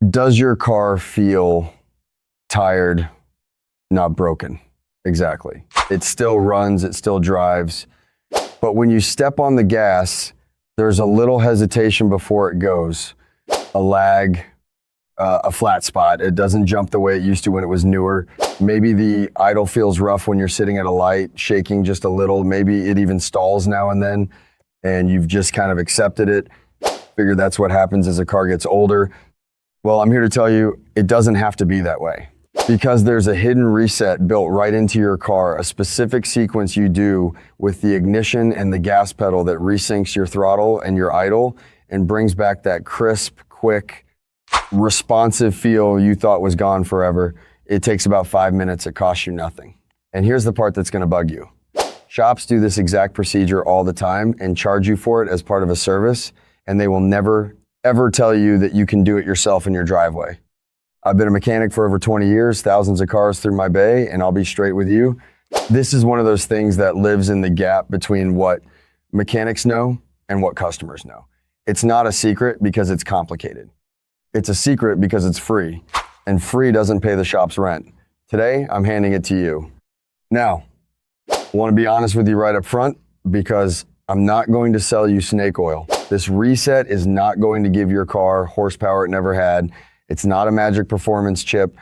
Does your car feel tired, not broken? Exactly. It still runs, it still drives. But when you step on the gas, there's a little hesitation before it goes. A lag, a flat spot. It doesn't jump the way it used to when it was newer. Maybe the idle feels rough when you're sitting at a light, shaking just a little. Maybe it even stalls now and then, and you've just kind of accepted it. Figure that's what happens as a car gets older. Well, I'm here to tell you, it doesn't have to be that way. Because there's a hidden reset built right into your car, a specific sequence you do with the ignition and the gas pedal that resyncs your throttle and your idle and brings back that crisp, quick, responsive feel you thought was gone forever. It takes about 5 minutes. It costs you nothing. And here's the part that's going to bug you. Shops do this exact procedure all the time and charge you for it as part of a service, and they will never, ever tell you that you can do it yourself in your driveway. I've been a mechanic for over 20 years, thousands of cars through my bay, and I'll be straight with you. This is one of those things that lives in the gap between what mechanics know and what customers know. It's not a secret because it's complicated. It's a secret because it's free, and free doesn't pay the shop's rent. Today, I'm handing it to you. Now, I want to be honest with you right up front because I'm not going to sell you snake oil. This reset is not going to give your car horsepower it never had. It's not a magic performance chip.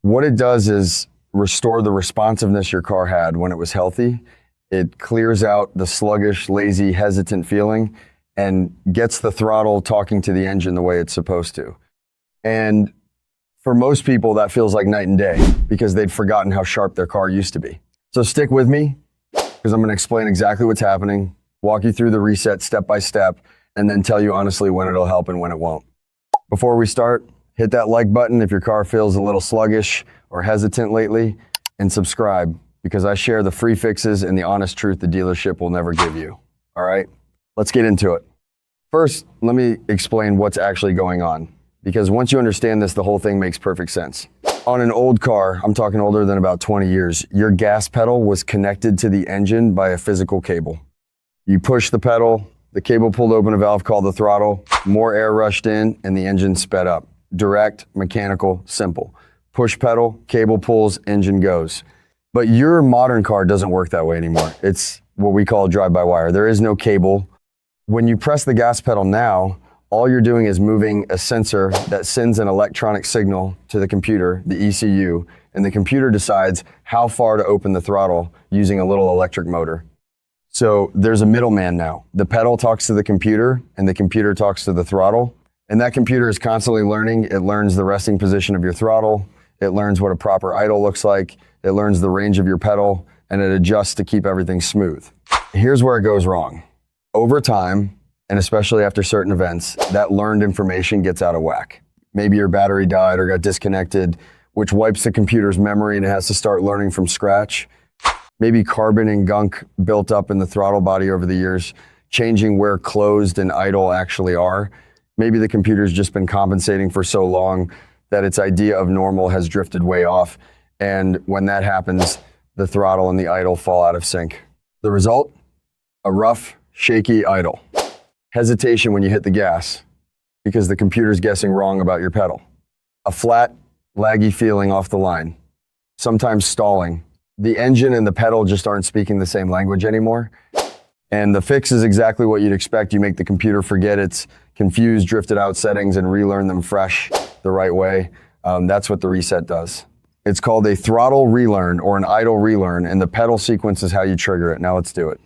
What it does is restore the responsiveness your car had when it was healthy. It clears out the sluggish, lazy, hesitant feeling and gets the throttle talking to the engine the way it's supposed to. And for most people, that feels like night and day because they'd forgotten how sharp their car used to be. So stick with me because I'm going to explain exactly what's happening, walk you through the reset step by step, and then tell you honestly when it'll help and when it won't. Before we start, hit that like button if your car feels a little sluggish or hesitant lately, and subscribe because I share the free fixes and the honest truth the dealership will never give you. All right, let's get into it. First, let me explain what's actually going on because once you understand this, the whole thing makes perfect sense. On an old car, I'm talking older than about 20 years, your gas pedal was connected to the engine by a physical cable. You push the pedal, the cable pulled open a valve called the throttle, more air rushed in, and the engine sped up. Direct, mechanical, simple. Push pedal, cable pulls, engine goes. But your modern car doesn't work that way anymore. It's what we call drive-by-wire. There is no cable. When you press the gas pedal now, all you're doing is moving a sensor that sends an electronic signal to the computer, the ECU, and the computer decides how far to open the throttle using a little electric motor. So there's a middleman now. The pedal talks to the computer, and the computer talks to the throttle. And that computer is constantly learning. It learns the resting position of your throttle. It learns what a proper idle looks like. It learns the range of your pedal, and it adjusts to keep everything smooth. Here's where it goes wrong. Over time, and especially after certain events, that learned information gets out of whack. Maybe your battery died or got disconnected, which wipes the computer's memory and it has to start learning from scratch. Maybe carbon and gunk built up in the throttle body over the years, changing where closed and idle actually are. Maybe the computer's just been compensating for so long that its idea of normal has drifted way off. And when that happens, the throttle and the idle fall out of sync. The result? A rough, shaky idle. Hesitation when you hit the gas because the computer's guessing wrong about your pedal. A flat, laggy feeling off the line. Sometimes stalling. The engine and the pedal just aren't speaking the same language anymore. And the fix is exactly what you'd expect. You make the computer forget its confused, drifted out settings and relearn them fresh the right way. That's what the reset does. It's called a throttle relearn or an idle relearn, and the pedal sequence is how you trigger it. Now let's do it.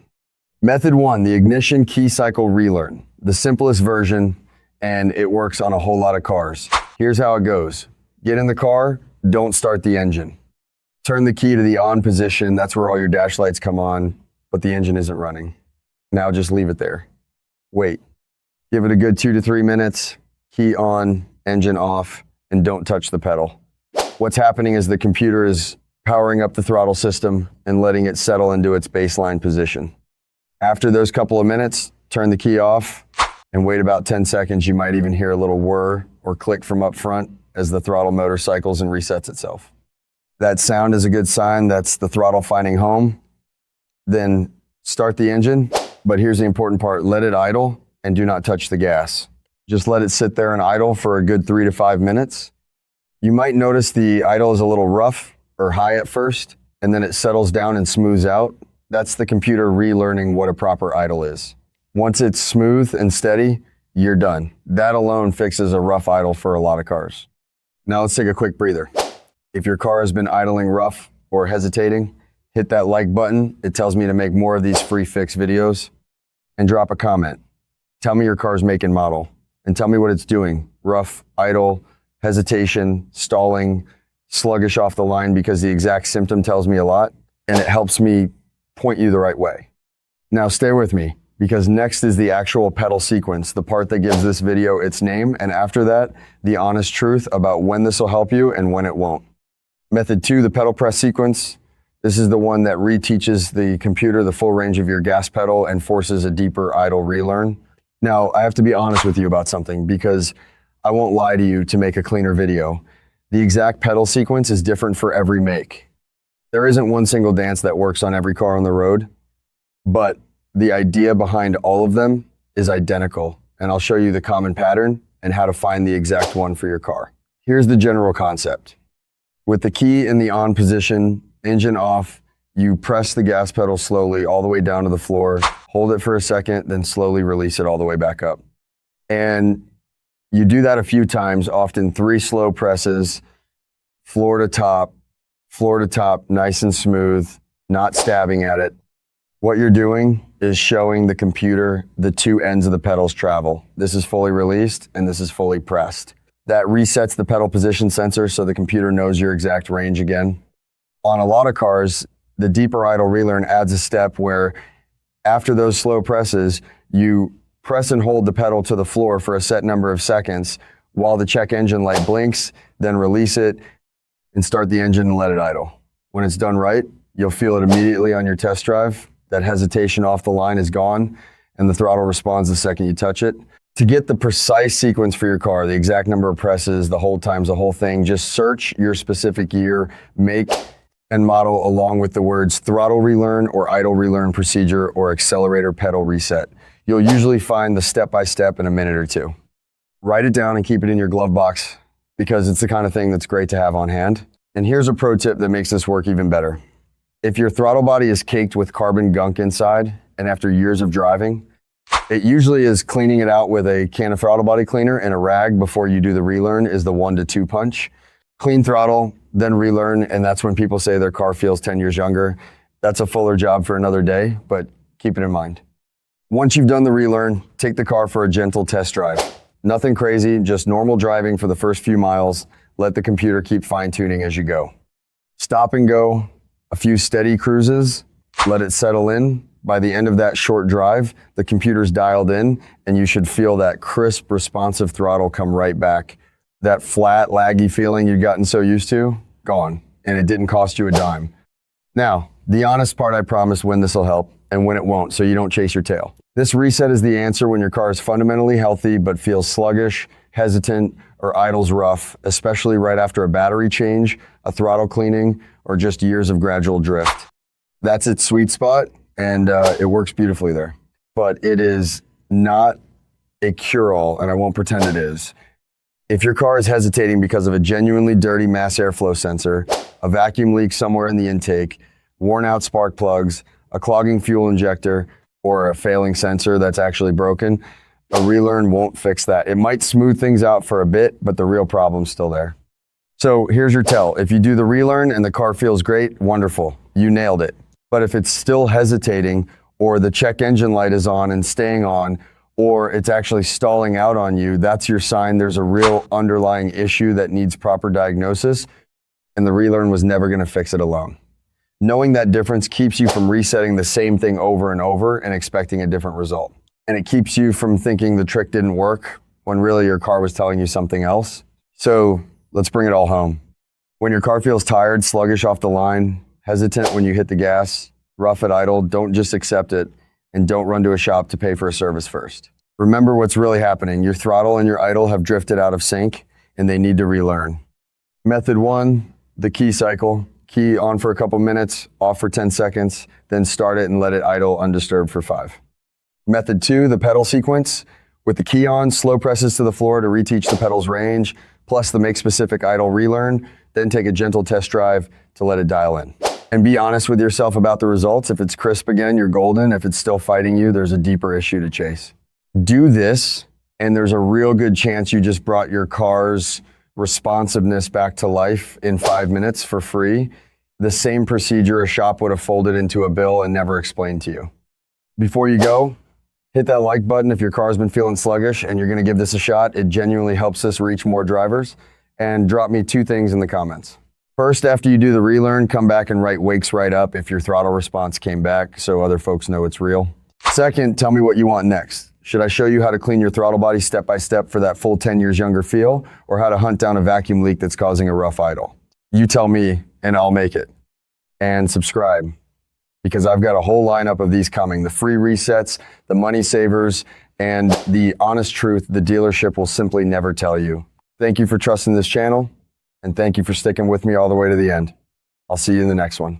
Method 1, the ignition key cycle relearn. The simplest version, and it works on a whole lot of cars. Here's how it goes. Get in the car, don't start the engine. Turn the key to the on position. That's where all your dash lights come on, but the engine isn't running. Now just leave it there. Wait. Give it a good 2 to 3 minutes, key on, engine off, and don't touch the pedal. What's happening is the computer is powering up the throttle system and letting it settle into its baseline position. After those couple of minutes, turn the key off and wait about 10 seconds. You might even hear a little whir or click from up front as the throttle motor cycles and resets itself. That sound is a good sign that's the throttle finding home. Then start the engine, but here's the important part. Let it idle and do not touch the gas. Just let it sit there and idle for a good 3 to 5 minutes. You might notice the idle is a little rough or high at first, and then it settles down and smooths out. That's the computer relearning what a proper idle is. Once it's smooth and steady, you're done. That alone fixes a rough idle for a lot of cars. Now let's take a quick breather. If your car has been idling rough or hesitating, hit that like button. It tells me to make more of these free fix videos. And drop a comment. Tell me your car's make and model, and tell me what it's doing. Rough, idle, hesitation, stalling, sluggish off the line, because the exact symptom tells me a lot, and it helps me point you the right way. Now stay with me, because next is the actual pedal sequence, the part that gives this video its name, and after that, the honest truth about when this will help you and when it won't. Method 2, the pedal press sequence. This is the one that reteaches the computer the full range of your gas pedal and forces a deeper idle relearn. Now, I have to be honest with you about something, because I won't lie to you to make a cleaner video. The exact pedal sequence is different for every make. There isn't one single dance that works on every car on the road, but the idea behind all of them is identical, and I'll show you the common pattern and how to find the exact one for your car. Here's the general concept. With the key in the on position, engine off, you press the gas pedal slowly all the way down to the floor, hold it for a second, then slowly release it all the way back up. And you do that a few times, often 3 slow presses, floor to top, nice and smooth, not stabbing at it. What you're doing is showing the computer the 2 ends of the pedal's travel. This is fully released and this is fully pressed. That resets the pedal position sensor so the computer knows your exact range again. On a lot of cars, the deeper idle relearn adds a step where after those slow presses, you press and hold the pedal to the floor for a set number of seconds while the check engine light blinks, then release it and start the engine and let it idle. When it's done right, you'll feel it immediately on your test drive. That hesitation off the line is gone and the throttle responds the second you touch it. To get the precise sequence for your car, the exact number of presses, the hold times, the whole thing, just search your specific year, make, and model along with the words throttle relearn or idle relearn procedure or accelerator pedal reset. You'll usually find the step-by-step in a minute or 2. Write it down and keep it in your glove box, because it's the kind of thing that's great to have on hand. And here's a pro tip that makes this work even better. If your throttle body is caked with carbon gunk inside, and after years of driving, it usually is cleaning it out with a can of throttle body cleaner and a rag before you do the relearn is the 1 to 2 punch. Clean throttle, then relearn, and that's when people say their car feels 10 years younger. That's a fuller job for another day, but keep it in mind. Once you've done the relearn, take the car for a gentle test drive. Nothing crazy, just normal driving for the first few miles. Let the computer keep fine-tuning as you go. Stop and go, a few steady cruises, let it settle in. By the end of that short drive, the computer's dialed in, and you should feel that crisp, responsive throttle come right back. That flat, laggy feeling you'd gotten so used to, gone, and it didn't cost you a dime. Now, the honest part, I promise when this will help and when it won't, so you don't chase your tail. This reset is the answer when your car is fundamentally healthy but feels sluggish, hesitant, or idles rough, especially right after a battery change, a throttle cleaning, or just years of gradual drift. That's its sweet spot, and it works beautifully there. But it is not a cure-all, and I won't pretend it is. If your car is hesitating because of a genuinely dirty mass airflow sensor, a vacuum leak somewhere in the intake, worn out spark plugs, a clogging fuel injector, or a failing sensor that's actually broken, a relearn won't fix that. It might smooth things out for a bit, but the real problem's still there. So here's your tell. If you do the relearn and the car feels great, wonderful, you nailed it. But if it's still hesitating, or the check engine light is on and staying on, or it's actually stalling out on you, that's your sign there's a real underlying issue that needs proper diagnosis, and the relearn was never going to fix it alone. Knowing that difference keeps you from resetting the same thing over and over and expecting a different result. And it keeps you from thinking the trick didn't work when really your car was telling you something else. So let's bring it all home. When your car feels tired, sluggish off the line, hesitant when you hit the gas, rough at idle, don't just accept it, and don't run to a shop to pay for a service first. Remember what's really happening. Your throttle and your idle have drifted out of sync, and they need to relearn. Method 1, the key cycle. Key on for a couple minutes, off for 10 seconds, then start it and let it idle undisturbed for 5. Method 2, the pedal sequence, With the key on, slow presses to the floor to reteach the pedal's range, plus the make-specific idle relearn, then take a gentle test drive to let it dial in. And be honest with yourself about the results. If it's crisp again, you're golden. If it's still fighting you, there's a deeper issue to chase. Do this, and there's a real good chance you just brought your car's responsiveness back to life in 5 minutes for free. The same procedure a shop would have folded into a bill and never explained to you. Before you go, hit that like button if your car's been feeling sluggish and you're gonna give this a shot. It genuinely helps us reach more drivers. And drop me 2 things in the comments. First, after you do the relearn, come back and write wakes right up if your throttle response came back so other folks know it's real. Second, tell me what you want next. Should I show you how to clean your throttle body step by step for that full 10 years younger feel, or how to hunt down a vacuum leak that's causing a rough idle? You tell me and I'll make it. And subscribe, because I've got a whole lineup of these coming. The free resets, the money savers, and the honest truth the dealership will simply never tell you. Thank you for trusting this channel, and thank you for sticking with me all the way to the end. I'll see you in the next one.